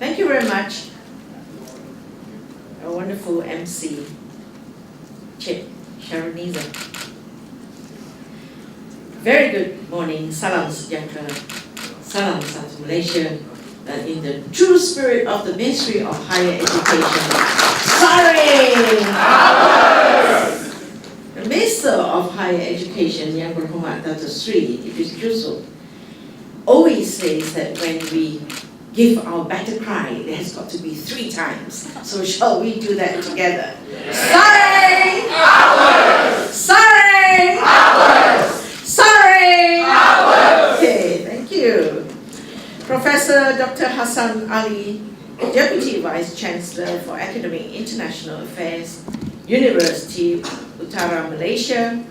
Thank you very much. A wonderful MC, Sharoniza. Very good morning. Salam sejahtera. Salam satu Malaysia. And in the true spirit of the Ministry of Higher Education. The Minister of Higher Education, Yang Berhormat Datuk Sri Idris Yusuf, always says that when we give our battle cry, it has got to be 3 times. So shall we do that together? Sorry! Sorry! Sorry! Okay, thank you. Professor Dr. Hassan Ali, Deputy Vice Chancellor for Academic International Affairs, University Utara Malaysia.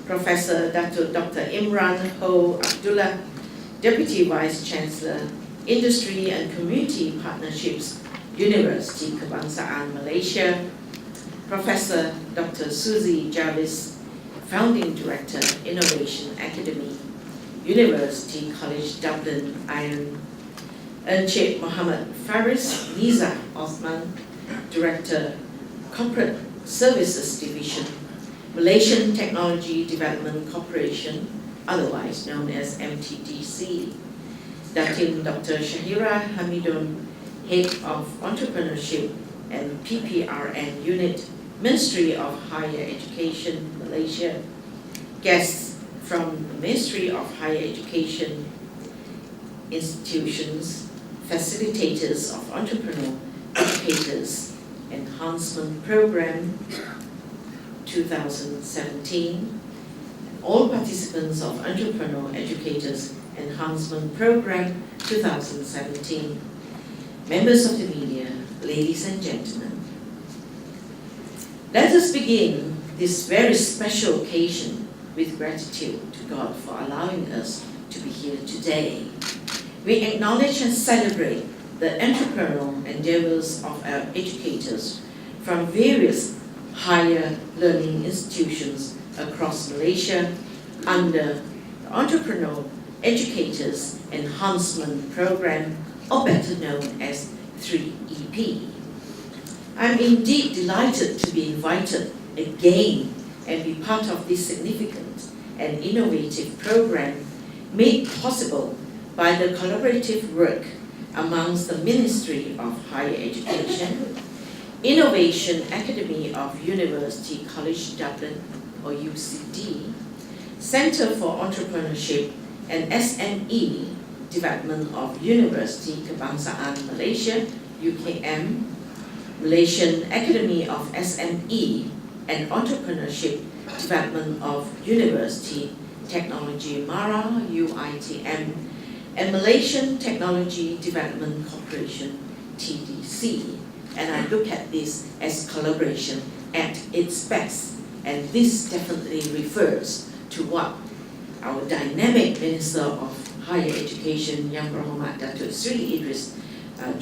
Professor Datuk Dr. Imran Ho Abdullah, Deputy Vice Chancellor, Industry and Community Partnerships, University Kebangsaan Malaysia. Professor Dr. Suzy Jarvis, Founding Director, Innovation Academy, University College Dublin, Ireland. Encik Muhammad Faris Niza Osman, Director, Corporate Services Division, Malaysian Technology Development Corporation, otherwise known as MTDC. Datin Dr. Shahira Hamidun, Head of Entrepreneurship and PPRN Unit, Ministry of Higher Education, Malaysia. Guests from the Ministry of Higher Education institutions, facilitators of Entrepreneur Educators Enhancement Program 2017, all participants of Entrepreneur Educators Enhancement Program 2017, members of the media, ladies and gentlemen. Let us begin this very special occasion with gratitude to God for allowing us to be here today. We acknowledge and celebrate the entrepreneurial endeavors of our educators from various higher learning institutions across Malaysia under the Entrepreneur Educators Enhancement Program, or better known as 3EP. I'm indeed delighted to be invited again and be part of this significant and innovative program made possible by the collaborative work amongst the Ministry of Higher Education, Innovation Academy of University College Dublin, or UCD, Centre for Entrepreneurship and SME Development of University Kebangsaan Malaysia, UKM, Malaysian Academy of SME and Entrepreneurship Development of University Technology MARA, UITM, and Malaysian Technology Development Corporation, TDC. And I look at this as collaboration at its best. And this definitely refers to what our dynamic Minister of Higher Education, Yang Berhormat Datuk Sri Idris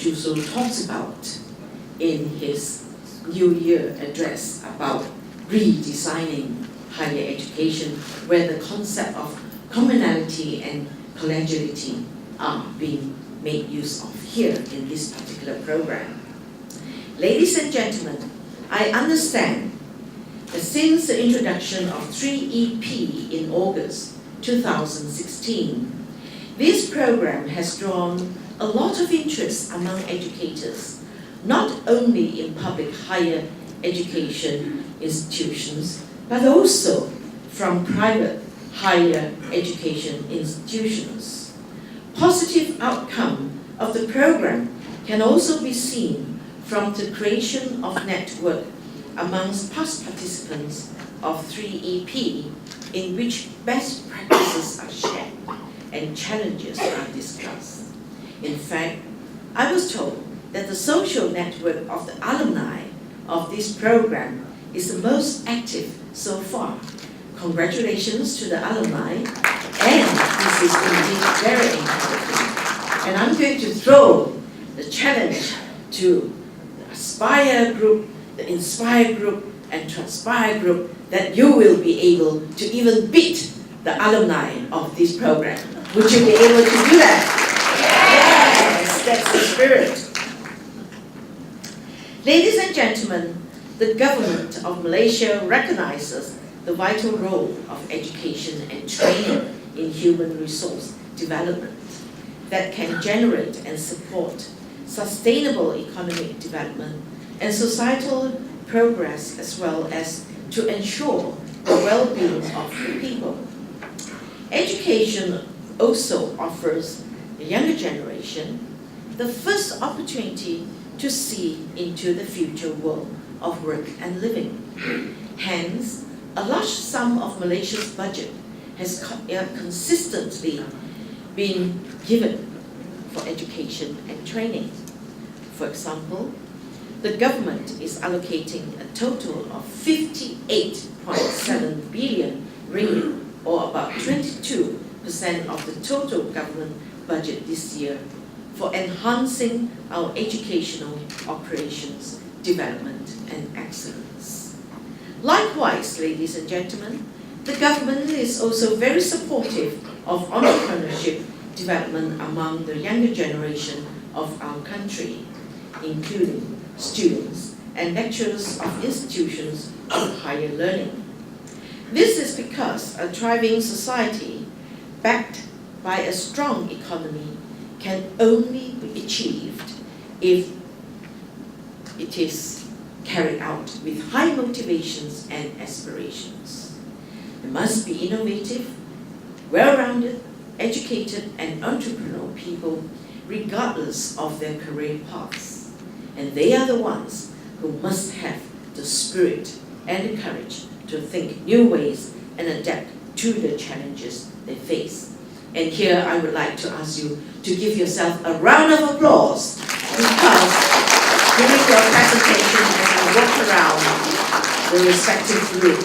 Yusuf talks about in his New Year address about redesigning higher education, where the concept of commonality and collegiality are being made use of here in this particular program. Ladies and gentlemen, I understand that since the introduction of 3EP in August 2016, this program has drawn a lot of interest among educators, not only in public higher education institutions, but also from private higher education institutions. Positive outcome of the program can also be seen from the creation of network amongst past participants of 3EP, in which best practices are shared and challenges are discussed. In fact, I was told that the social network of the alumni of this program is the most active so far. Congratulations to the alumni, and this is indeed very encouraging. And I'm going to throw the challenge to the Aspire group, the Inspire group, and Transpire group that you will be able to even beat the alumni of this program. Would you be able to do that? Yes, that's the spirit. Ladies and gentlemen, the government of Malaysia recognizes the vital role of education and training in human resource development that can generate and support sustainable economic development and societal progress, as well as to ensure the well-being of the people. Education also offers the younger generation the first opportunity to see into the future world of work and living. Hence, a large sum of Malaysia's budget has consistently been given for education and training. For example, the government is allocating a total of 58.7 billion ringgit, or about 22% of the total government budget this year, for enhancing our educational operations, development and excellence. Likewise, ladies and gentlemen, the government is also very supportive of entrepreneurship development among the younger generation of our country, including students and lecturers of institutions of higher learning. This is because a thriving society backed by a strong economy can only be achieved if it is carried out with high motivations and aspirations. They must be innovative, well-rounded, educated and entrepreneurial people regardless of their career paths. And they are the ones who must have the spirit and the courage to think new ways and adapt to the challenges they face. And here I would like to ask you to give yourself a round of applause, because during your presentation, as I walk around the respective room,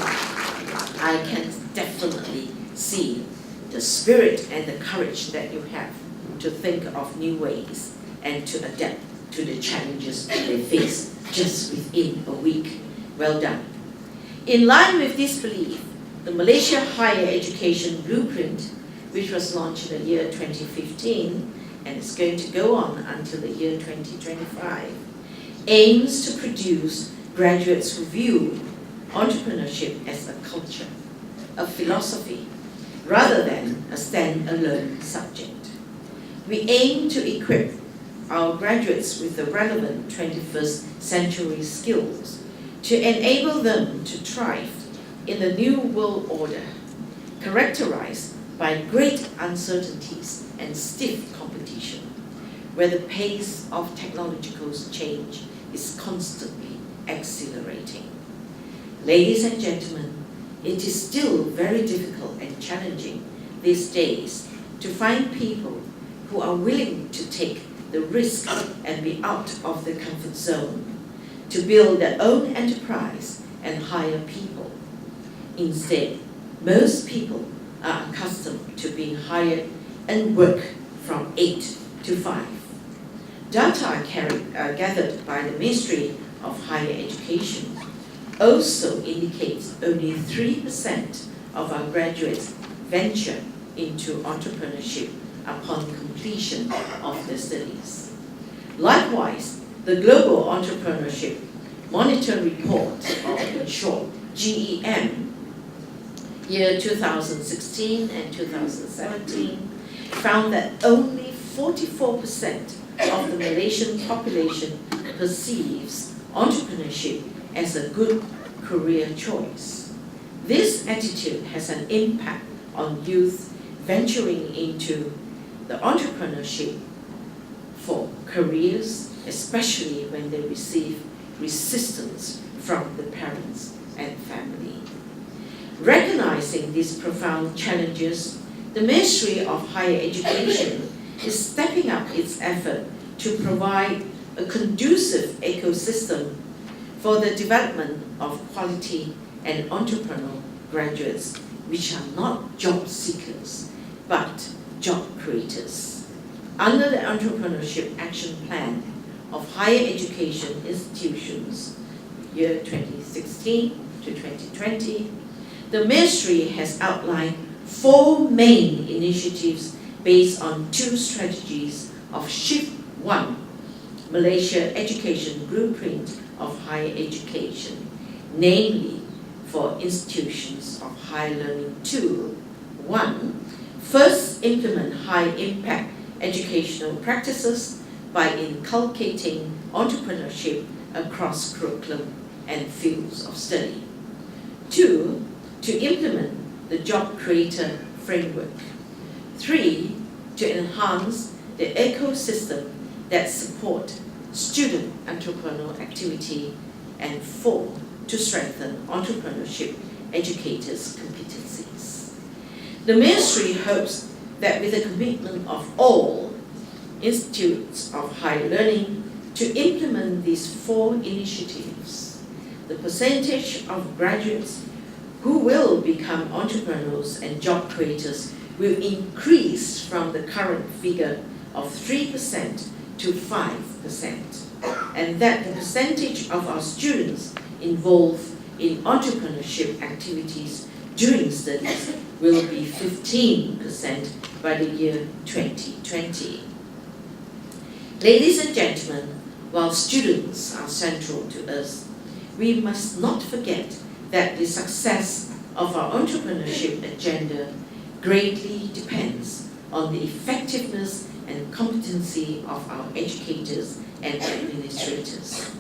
I can definitely see the spirit and the courage that you have to think of new ways and to adapt to the challenges they face just within a week. Well done. In line with this belief, the Malaysia Higher Education Blueprint, which was launched in the year 2015 and is going to go on until the year 2025, aims to produce graduates who view entrepreneurship as a culture, a philosophy, rather than a stand-alone subject. We aim to equip our graduates with the relevant 21st century skills to enable them to thrive in the new world order, characterized by great uncertainties and stiff competition, where the pace of technological change is constantly accelerating. Ladies and gentlemen, it is still very difficult and challenging these days to find people who are willing to take the risk and be out of their comfort zone, to build their own enterprise and hire people. Instead, most people are accustomed to being hired and work from 8 to 5. Data gathered by the Ministry of Higher Education also indicates only 3% of our graduates venture into entrepreneurship upon completion of their studies. Likewise, the Global Entrepreneurship Monitor Report, or in short, GEM, year 2016 and 2017, found that only 44% of the Malaysian population perceives entrepreneurship as a good career choice. This attitude has an impact on youth venturing into the entrepreneurship for careers, especially when they receive resistance from the parents and family. Recognizing these profound challenges, the Ministry of Higher Education is stepping up its effort to provide a conducive ecosystem for the development of quality and entrepreneurial graduates, which are not job seekers, but job creators. Under the Entrepreneurship Action Plan of Higher Education Institutions, year 2016 to 2020, the Ministry has outlined 4 main initiatives based on 2 strategies of Shift 1, Malaysia Education Blueprint of Higher Education, namely for institutions of higher learning to 1. First, implement high-impact educational practices by inculcating entrepreneurship across curriculum and fields of study. 2. To implement the job creator framework. 3. To enhance the ecosystem that support student entrepreneurial activity. And 4. To strengthen entrepreneurship educators' competencies. The Ministry hopes that with the commitment of all institutes of higher learning to implement these 4 initiatives, the percentage of graduates who will become entrepreneurs and job creators will increase from the current figure of 3% to 5%, and that the percentage of our students involved in entrepreneurship activities during studies will be 15% by the year 2020. Ladies and gentlemen, while students are central to us, we must not forget that the success of our entrepreneurship agenda greatly depends on the effectiveness and competency of our educators and administrators.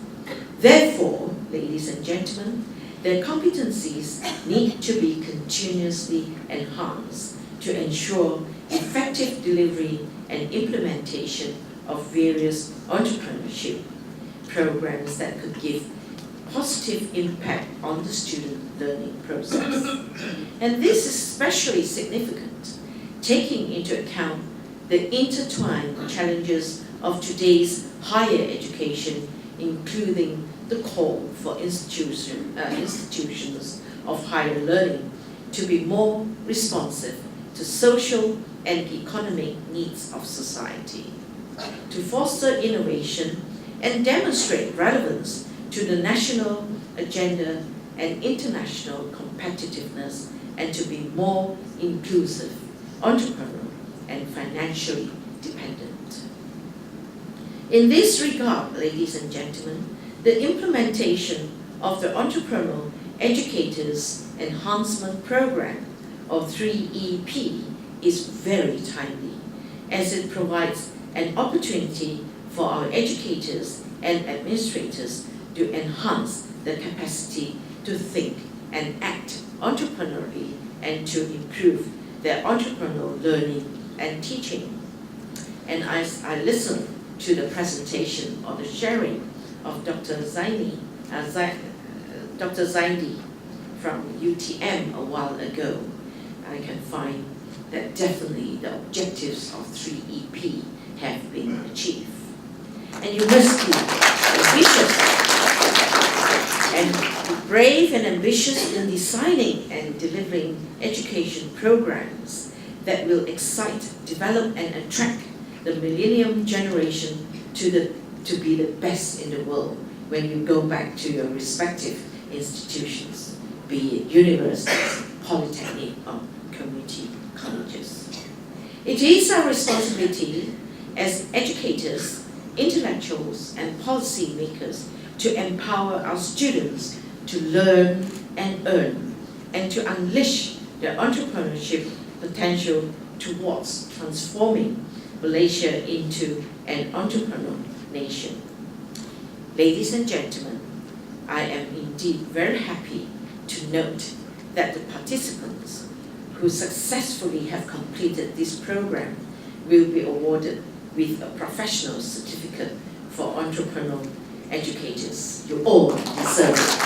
Therefore, ladies and gentlemen, their competencies need to be continuously enhanced to ensure effective delivery and implementation of various entrepreneurship programs that could give positive impact on the student learning process. And this is especially significant, taking into account the intertwined challenges of today's higher education, including the call for institutions of higher learning to be more responsive to social and economic needs of society, to foster innovation and demonstrate relevance to the national agenda and international competitiveness, and to be more inclusive, entrepreneurial, and financially dependent. In this regard, ladies and gentlemen, the implementation of the Entrepreneurial Educators Enhancement Program, or 3EP, is very timely, as it provides an opportunity for our educators and administrators to enhance the capacity to think and act entrepreneurially and to improve their entrepreneurial learning and teaching. And as I listened to the presentation or the sharing of Dr. Zaidi from UTM a while ago, I can find that definitely the objectives of 3EP have been achieved. And you must be ambitious and brave and ambitious in designing and delivering education programs that will excite, develop, and attract the millennium generation to be the best in the world when you go back to your respective institutions, be it universities, polytechnic, or community colleges. It is our responsibility as educators, intellectuals, and policy makers to empower our students to learn and earn, and to unleash their entrepreneurship potential towards transforming Malaysia into an entrepreneurial nation. Ladies and gentlemen, I am indeed very happy to note that the participants who successfully have completed this program will be awarded with a professional certificate for entrepreneurial educators. You all deserve it.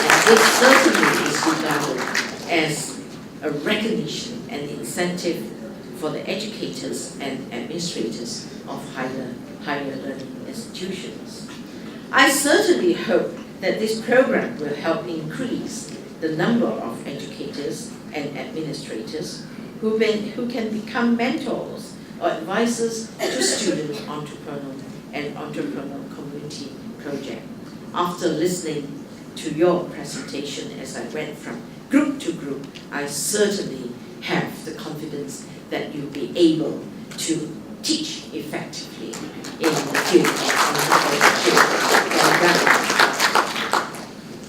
And this certainly is regarded as a recognition and incentive for the educators and administrators of higher learning institutions. I certainly hope that this program will help increase the number of educators and administrators who can become mentors or advisors to student entrepreneurial and entrepreneurial community project. After listening to your presentation as I went from group to group, I certainly have the confidence that you'll be able to teach effectively in the field of entrepreneurship.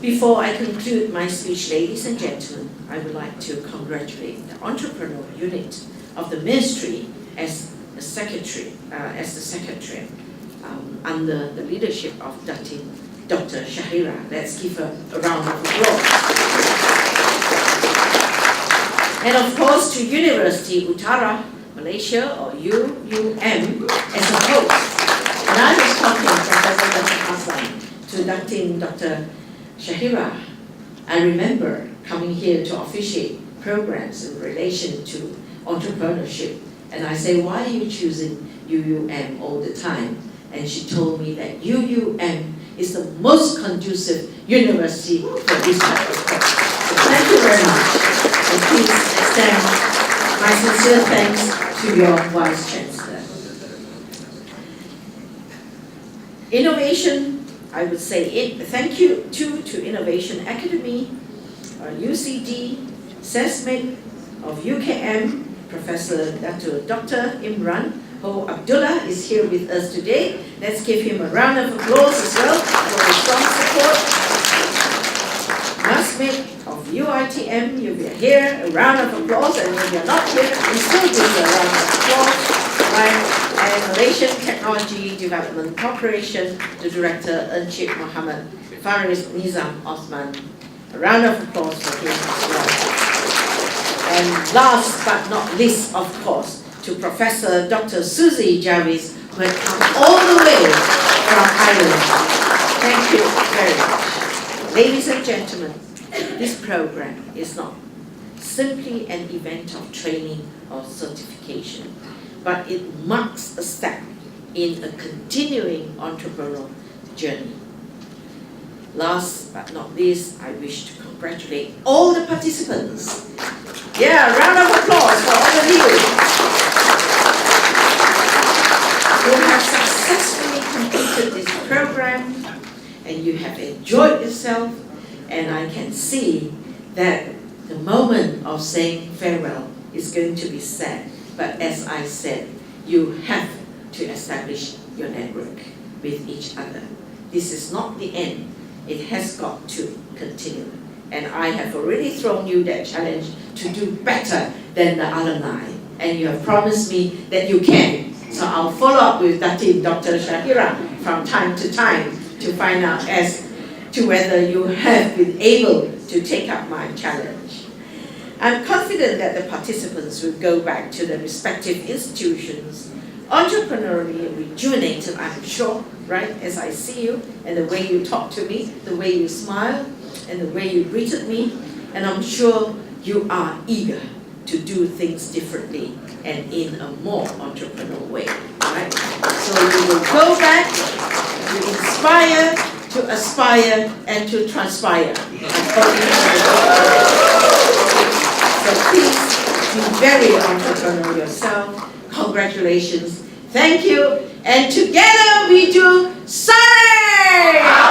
Before I conclude my speech, ladies and gentlemen, I would like to congratulate the entrepreneurial unit of the ministry as the secretary, under the leadership of Dr. Shahira. Let's give her a round of applause. And of course to University Utara, Malaysia, or UUM, as a host. And I was talking to Professor Dr. Dr. Shahira. I remember coming here to officiate programs in relation to entrepreneurship. And I say, why are you choosing UUM all the time? And she told me that UUM is the most conducive university for this type of course. So thank you very much. And please extend my sincere thanks to your Vice Chancellor. Innovation, I would say, thank you to Innovation Academy, UCD, SESMIC of UKM, Professor Dr. Imran Abdullah is here with us today. Let's give him a round of applause as well for his strong support. Masmik of UITM, you are here, a round of applause, and if you're not here, we still give you a round of applause. And Malaysian Technology Development Corporation, the Director Encik Muhammad Faris Nizam Osman. A round of applause for him as well. And last but not least, of course, to Professor Dr. Suzy Jarvis, who had come all the way from Ireland. Thank you very much. Ladies and gentlemen, this program is not simply an event of training or certification, but it marks a step in a continuing entrepreneurial journey. Last but not least, I wish to congratulate all the participants. Yeah, a round of applause for all of you who have successfully completed this program, and you have enjoyed yourself, and I can see that the moment of saying farewell is going to be sad. But as I said, you have to establish your network with each other. This is not the end. It has got to continue. And I have already thrown you that challenge to do better than the alumni. And you have promised me that you can. So I'll follow up with Dr. Shahira from time to time to find out as to whether you have been able to take up my challenge. I'm confident that the participants will go back to their respective institutions, entrepreneurially rejuvenated, I'm sure, right, as I see you, and the way you talk to me, the way you smile, and the way you greeted me, and I'm sure you are eager to do things differently and in a more entrepreneurial way, right? So you will go back to inspire, to aspire, and to transpire. So please be very entrepreneurial yourself. Congratulations. Thank you. And together we do Sare!